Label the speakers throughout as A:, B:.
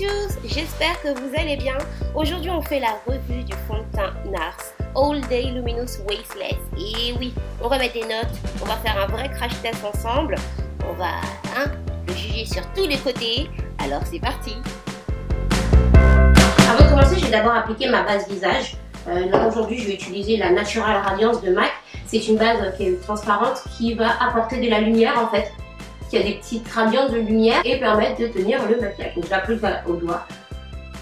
A: tous, j'espère que vous allez bien. Aujourd'hui on fait la revue du fond de teint NARS All Day Luminous Wasteless. Et oui, on va mettre des notes, on va faire un vrai crash test ensemble. On va le juger sur tous les côtés. Alors c'est parti. Avant de commencer, je vais d'abord appliquer ma base visage. Aujourd'hui je vais utiliser la Natural Radiance de MAC. C'est une base qui est transparente qui va apporter de la lumière en fait. Qui a des petites radiances de lumière et permettre de tenir le maquillage. Donc je l'applique au doigt.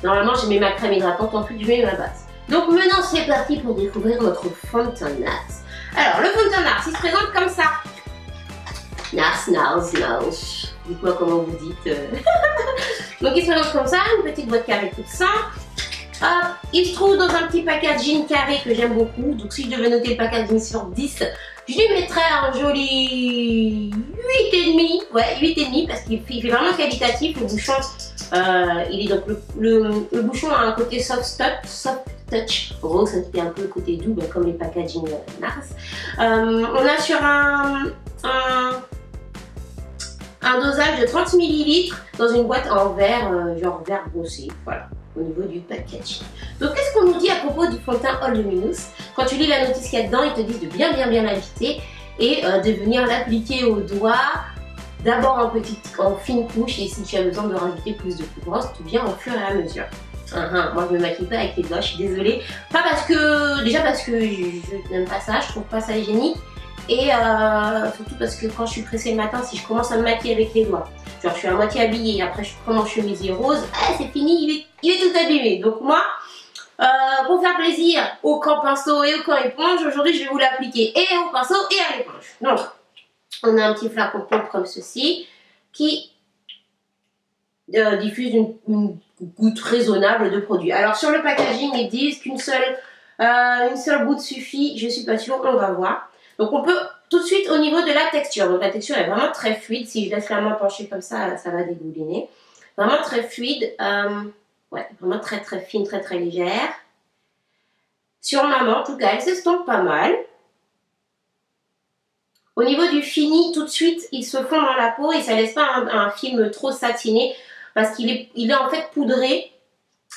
A: Normalement j'ai mis ma crème hydratante, ensuite je mets ma base. Donc maintenant c'est parti pour découvrir notre fond de teint NARS. Alors le fond de teint NARS il se présente comme ça. NARS. Dites-moi comment vous dites. Donc il se présente comme ça, une petite boîte carrée toute simple. Hop, il se trouve dans un petit packaging carré que j'aime beaucoup. Donc si je devais noter le packaging sur 10, je lui mettrais un joli 8,5. Ouais, 8,5 parce qu'il fait vraiment qualitatif. Le bouchon, il est donc le bouchon a un côté soft touch. En gros, ça fait un peu le côté doux, comme les packaging NARS. On a sur un dosage de 30 ml dans une boîte en verre, genre verre brossé. Voilà. Au niveau du packaging. Donc qu'est-ce qu'on nous dit à propos du fond de teint All Luminous? Quand tu lis la notice qu'il y a dedans, ils te disent de bien l'agiter et de venir l'appliquer au doigt, d'abord en fine couche, et si tu as besoin de rajouter plus de couvrance, tu viens au fur et à mesure. Moi je me maquille pas avec les doigts, je suis désolée. Pas parce que, déjà parce que je n'aime pas ça, je trouve pas ça hygiénique. Et surtout parce que quand je suis pressée le matin, si je commence à me maquiller avec les doigts, genre je suis à moitié habillée, après je prends mon chemisier rose, c'est fini, il est tout abîmé. Donc moi, pour faire plaisir au camp pinceau et au camp éponge, aujourd'hui je vais vous l'appliquer et au pinceau et à l'éponge. Donc, on a un petit flacon pompe comme ceci, qui diffuse une goutte raisonnable de produit. Alors sur le packaging, ils disent qu'une seule goutte suffit, je suis pas sûre, on va voir. Donc on peut tout de suite au niveau de la texture. Donc la texture est vraiment très fluide. Si je laisse la main penchée comme ça, ça va dégouliner. Vraiment très fluide. Ouais, vraiment très fine, très légère. Sur ma main, en tout cas, elle s'estompe pas mal. Au niveau du fini, tout de suite, il se fond dans la peau et ça laisse pas un film trop satiné parce qu'il est en fait poudré.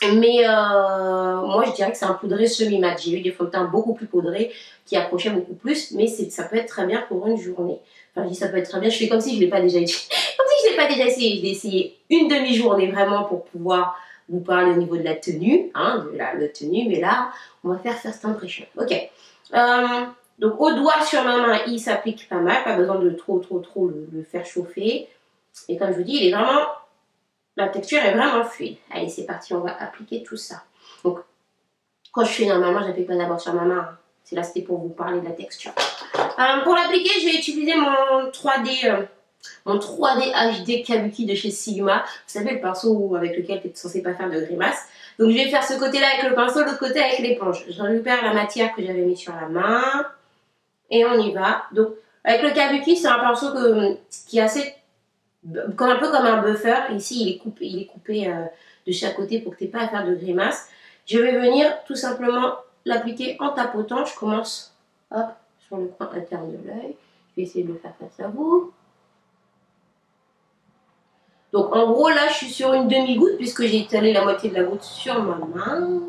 A: Mais moi je dirais que c'est un poudré semi-mat. J'ai eu des fonds de teint beaucoup plus poudrés qui accrochaient beaucoup plus, mais ça peut être très bien pour une journée. Enfin je dis ça peut être très bien, je fais comme si je ne l'ai pas déjà essayé. Comme si je l'ai pas déjà essayé. Je l'ai essayé une demi-journée vraiment pour pouvoir vous parler au niveau de la tenue, de la tenue, mais là on va faire first impression. Ok. Donc au doigt sur ma main il s'applique pas mal, pas besoin de trop le faire chauffer. Et comme je vous dis, il est vraiment... La texture est vraiment fluide. Allez, c'est parti, on va appliquer tout ça. Donc, quand je fais normalement, je n'applique pas d'abord sur ma main. C'est là, c'était pour vous parler de la texture. Pour l'appliquer, je vais utiliser mon 3D HD Kabuki de chez Sigma. Vous savez, le pinceau avec lequel tu n'es censé pas faire de grimace. Donc, je vais faire ce côté-là avec le pinceau, l'autre côté avec l'éponge. Je récupère la matière que j'avais mis sur la main. Et on y va. Donc, avec le Kabuki, c'est un pinceau qui est assez... un peu comme un buffer. Ici il est coupé de chaque côté pour que tu n'aies pas à faire de grimace. Je vais venir tout simplement l'appliquer en tapotant. Je commence hop, sur le coin interne de l'œil. Je vais essayer de le faire face à vous. Donc en gros là je suis sur une demi-goutte puisque j'ai étalé la moitié de la goutte sur ma main.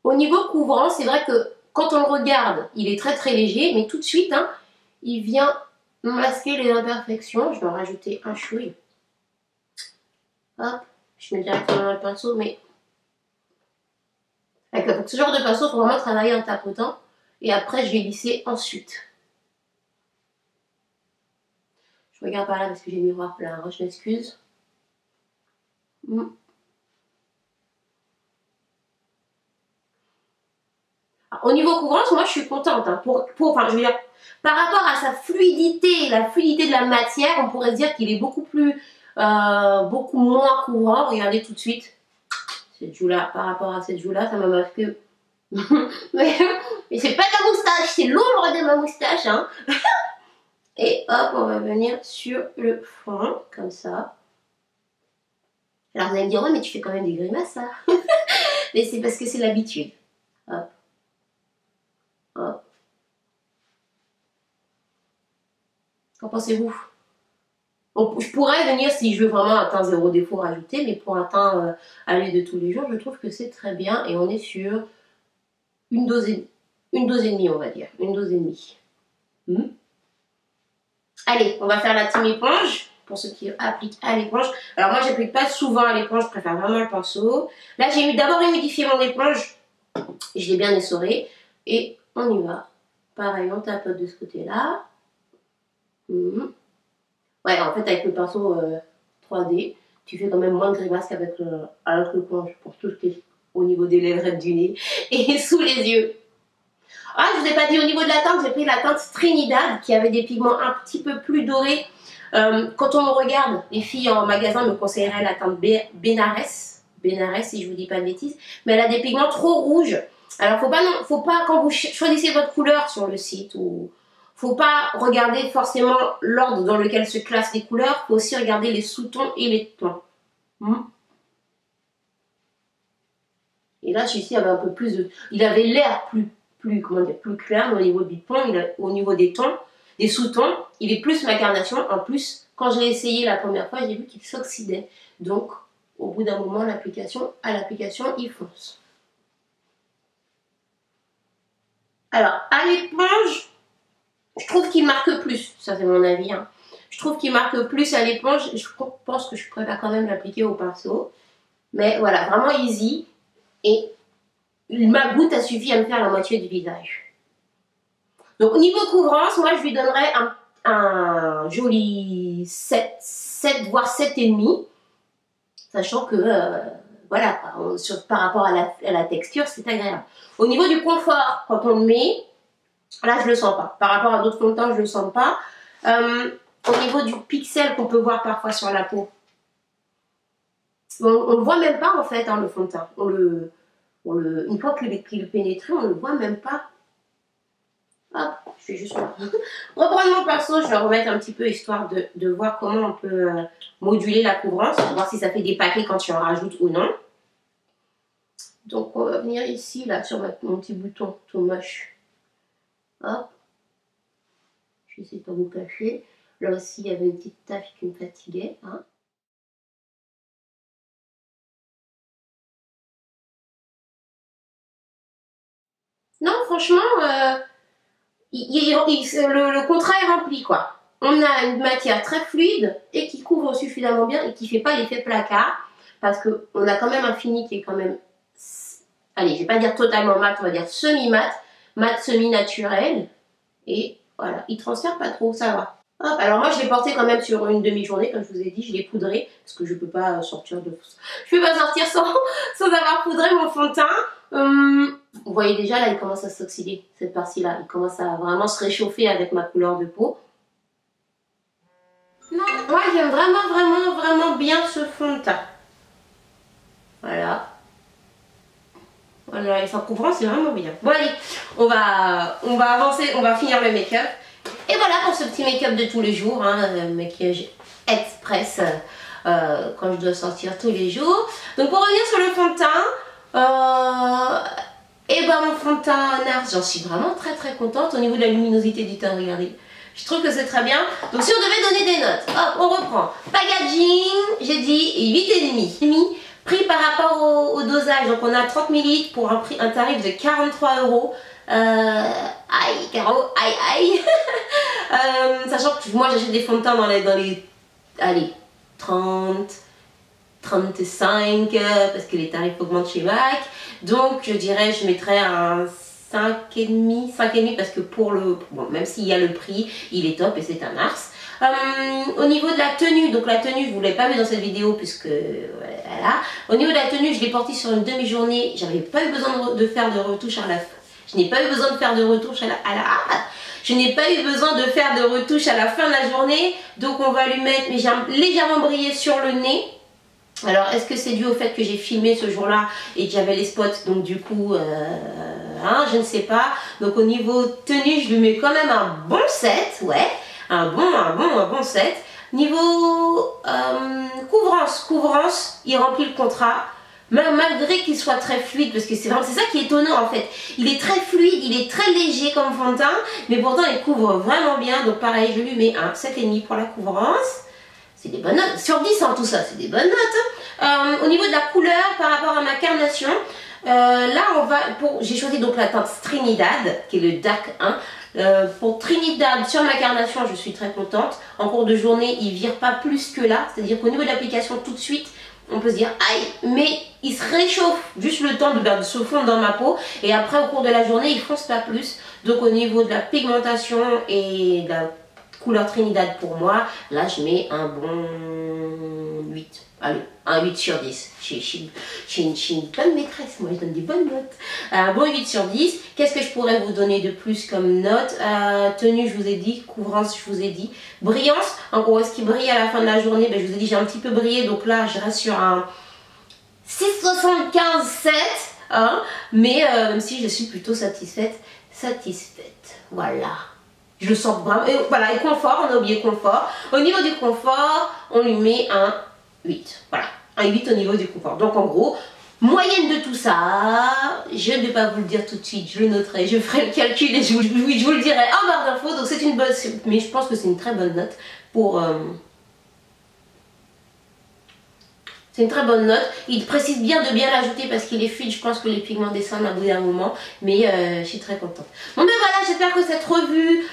A: Au niveau couvrant, c'est vrai que quand on le regarde, il est très léger, mais tout de suite, il vient masquer les imperfections. Je vais en rajouter un chouille. Hop, je mets directement dans le pinceau, mais avec ce genre de pinceau, il faut vraiment travailler en tapotant. Et après, je vais lisser ensuite. Je regarde par là parce que j'ai le miroir plein, je m'excuse. Au niveau couvrance, moi je suis contente. Enfin, je veux dire, par rapport à sa fluidité, la fluidité de la matière, on pourrait se dire qu'il est beaucoup moins couvrant. Regardez tout de suite cette joue-là, par rapport à cette joue-là, ça m'a marqué. mais c'est pas de la moustache, c'est l'ombre de ma moustache. Et hop, on va venir sur le fond, comme ça. Alors vous allez me dire, ouais, mais tu fais quand même des grimaces, ça. Mais c'est parce que c'est l'habitude. Hop. Hop. Qu'en pensez-vous? Donc, je pourrais venir, si je veux vraiment un teint zéro défaut, rajouter, mais pour un teint à l'huile de tous les jours, je trouve que c'est très bien. Et on est sur une dose et demie, on va dire. Une dose et demie. Allez, on va faire la team éponge, pour ceux qui appliquent à l'éponge. Alors moi, j'applique pas souvent à l'éponge, je préfère vraiment le pinceau. Là, j'ai d'abord humidifié mon éponge, je l'ai bien essoré. Et on y va. Pareil, on tapote de ce côté-là. Ouais, en fait, avec le pinceau 3D, tu fais quand même moins de grimaces qu'avec l'éponge pour tout ce qui est au niveau des lèvres du nez et sous les yeux. Ah, je vous ai pas dit au niveau de la teinte, j'ai pris la teinte Trinidad qui avait des pigments un petit peu plus dorés. Quand on me regarde, les filles en magasin me conseilleraient la teinte Benares, si je vous dis pas de bêtises, mais elle a des pigments trop rouges. Alors faut pas quand vous choisissez votre couleur sur le site ou faut pas regarder forcément l'ordre dans lequel se classent les couleurs, faut aussi regarder les sous-tons et les tons. Et là, celui-ci avait un peu plus de... Il avait l'air plus clair, mais au niveau du ton, au niveau des tons, des sous-tons, il est plus ma carnation. En plus, quand je l'ai essayé la première fois, j'ai vu qu'il s'oxydait. Donc, au bout d'un moment, à l'application, il fonce. Alors, à l'éponge, je trouve qu'il marque plus. Ça, c'est mon avis. Hein. Je trouve qu'il marque plus à l'éponge. Je pense que je préfère quand même l'appliquer au pinceau. Mais voilà, vraiment easy. Et ma goutte a suffi à me faire la moitié du visage. Donc, au niveau couvrance, moi, je lui donnerais un joli 7, voire 7,5. Sachant que, voilà, par rapport à la texture, c'est agréable. Au niveau du confort, quand on le met, là, je le sens pas. Par rapport à d'autres fonds de teint, je le sens pas. Au niveau du pixel qu'on peut voir parfois sur la peau, on le voit même pas, en fait, hein, le fond de teint. Une fois qu'il est pénétré, on ne le voit même pas. Hop, je vais juste reprendre mon pinceau, je vais remettre un petit peu histoire de voir comment on peut moduler la couvrance, voir si ça fait des paquets quand tu en rajoutes ou non. Donc on va venir ici, là, sur mon petit bouton tout moche. Hop. Je vais essayer de pas vous cacher. Là aussi, il y avait une petite tache qui me fatiguait. Hein. Non, franchement, le contrat est rempli, quoi. On a une matière très fluide et qui couvre suffisamment bien et qui ne fait pas l'effet placard. Parce qu'on a quand même un fini qui est quand même... Allez, je vais pas dire totalement mat, on va dire semi-mat. Mat semi-naturel. Et voilà, il transfère pas trop, ça va. Hop, alors moi je l'ai porté quand même sur une demi-journée, comme je vous ai dit, je l'ai poudré. Parce que je peux pas sortir sans avoir poudré mon fond de teint. Vous voyez déjà là, il commence à s'oxyder, cette partie-là. Il commence à vraiment se réchauffer avec ma couleur de peau. Non, moi j'aime vraiment bien ce fond de teint. Voilà. Voilà, et sa couvrance c'est vraiment bien. Bon allez, on va avancer, on va finir le make-up. Et voilà pour ce petit make-up de tous les jours, hein, maquillage express quand je dois sortir tous les jours. Donc pour revenir sur le fond de teint, et ben mon fond de teint NARS, j'en suis vraiment très contente au niveau de la luminosité du teint, regardez. Je trouve que c'est très bien. Donc si on devait donner des notes, hop, on reprend. Packaging, j'ai dit 8,5. Prix par rapport au dosage, donc on a 30 ml pour un tarif de 43 €. Aïe, Caro, aïe. Sachant que moi j'achète des fonds de teint dans les allez, 30, 35, parce que les tarifs augmentent chez MAC. Donc je dirais, je mettrais un 5,5 parce que pour le... Bon, même s'il y a le prix, il est top et c'est un Mars. Au niveau de la tenue, donc la tenue je ne vous l'ai pas vu dans cette vidéo puisque voilà. Au niveau de la tenue, je l'ai portée sur une demi-journée, j'avais pas eu besoin de faire de retouche à la fin. Je n'ai pas eu besoin de faire de retouche je n'ai pas eu besoin de faire de retouche à la fin de la journée, donc on va lui mettre, mais j'ai légèrement brillé sur le nez. Alors est-ce que c'est dû au fait que j'ai filmé ce jour-là et que j'avais les spots, donc du coup, hein, je ne sais pas. Donc au niveau tenue, je lui mets quand même un bon 7, ouais. Un bon 7. Niveau couvrance, il remplit le contrat. malgré qu'il soit très fluide, parce que c'est ça qui est étonnant en fait. Il est très fluide, il est très léger comme fond de teint, mais pourtant il couvre vraiment bien. Donc pareil, je lui mets un 7,5 pour la couvrance. C'est des bonnes notes. Sur 10 en tout ça, c'est des bonnes notes. Au niveau de la couleur par rapport à ma carnation, là on va j'ai choisi donc la teinte Trinidad, qui est le Dark 1. Pour Trinidad, sur ma carnation, je suis très contente. En cours de journée, il vire pas plus que là. C'est-à-dire qu'au niveau de l'application, tout de suite, on peut se dire aïe, mais il se réchauffe juste le temps de se fondre dans ma peau. Et après, au cours de la journée, il fonce pas plus. Donc au niveau de la pigmentation et de la couleur Trinidad pour moi, là je mets un bon 8. Allez, un 8 sur 10. Je suis une bonne maîtresse, moi je donne des bonnes notes. Un bon 8 sur 10. Qu'est-ce que je pourrais vous donner de plus comme note? Tenue, je vous ai dit. Couvrance, je vous ai dit. Brillance, en gros, est-ce qu'il brille à la fin de la journée? Ben, je vous ai dit, j'ai un petit peu brillé, donc là je reste sur un 6,75, 7. Hein, mais même si je suis plutôt satisfaite. Voilà. Je le sens vraiment. Et voilà, et confort, on a oublié confort. Au niveau du confort, on lui met un 8. Voilà, un 8 au niveau du confort. Donc en gros, moyenne de tout ça, je ne vais pas vous le dire tout de suite, je le noterai, je ferai le calcul et je vous le dirai en barre d'infos. Donc c'est une bonne, mais je pense que c'est une très bonne note pour... C'est une très bonne note. Il précise bien de bien l'ajouter parce qu'il est fluide. Je pense que les pigments descendent à bout d'un moment. Mais je suis très contente. Bon ben voilà, j'espère que cette revue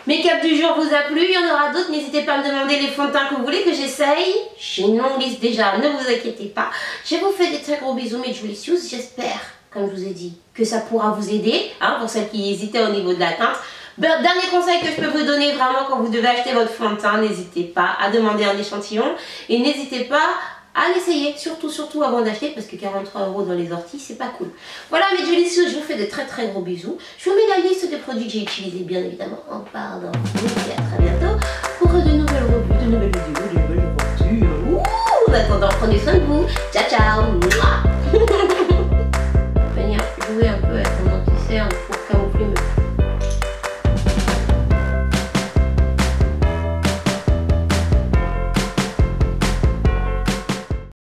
A: make-up du jour vous a plu. Il y en aura d'autres. N'hésitez pas à me demander les fonds de teint que vous voulez que j'essaye. J'ai une longue liste déjà, ne vous inquiétez pas. Je vous fais des très gros bisous, mes Julicious. J'espère, comme je vous ai dit, que ça pourra vous aider. Hein, pour celles qui hésitaient au niveau de la teinte. Dernier conseil que je peux vous donner vraiment quand vous devez acheter votre fond de teint, n'hésitez pas à demander un échantillon. Et n'hésitez pas à l'essayer, surtout avant d'acheter, parce que 43 € dans les orties, c'est pas cool. Voilà mes Julicious, je vous fais de très gros bisous. Je vous mets la liste des produits que j'ai utilisés, bien évidemment, en barre d'infos. Et à très bientôt pour de nouvelles revues, de nouvelles vidéos, de nouvelles aventures. En attendant, prenez soin de vous. Ciao, ciao.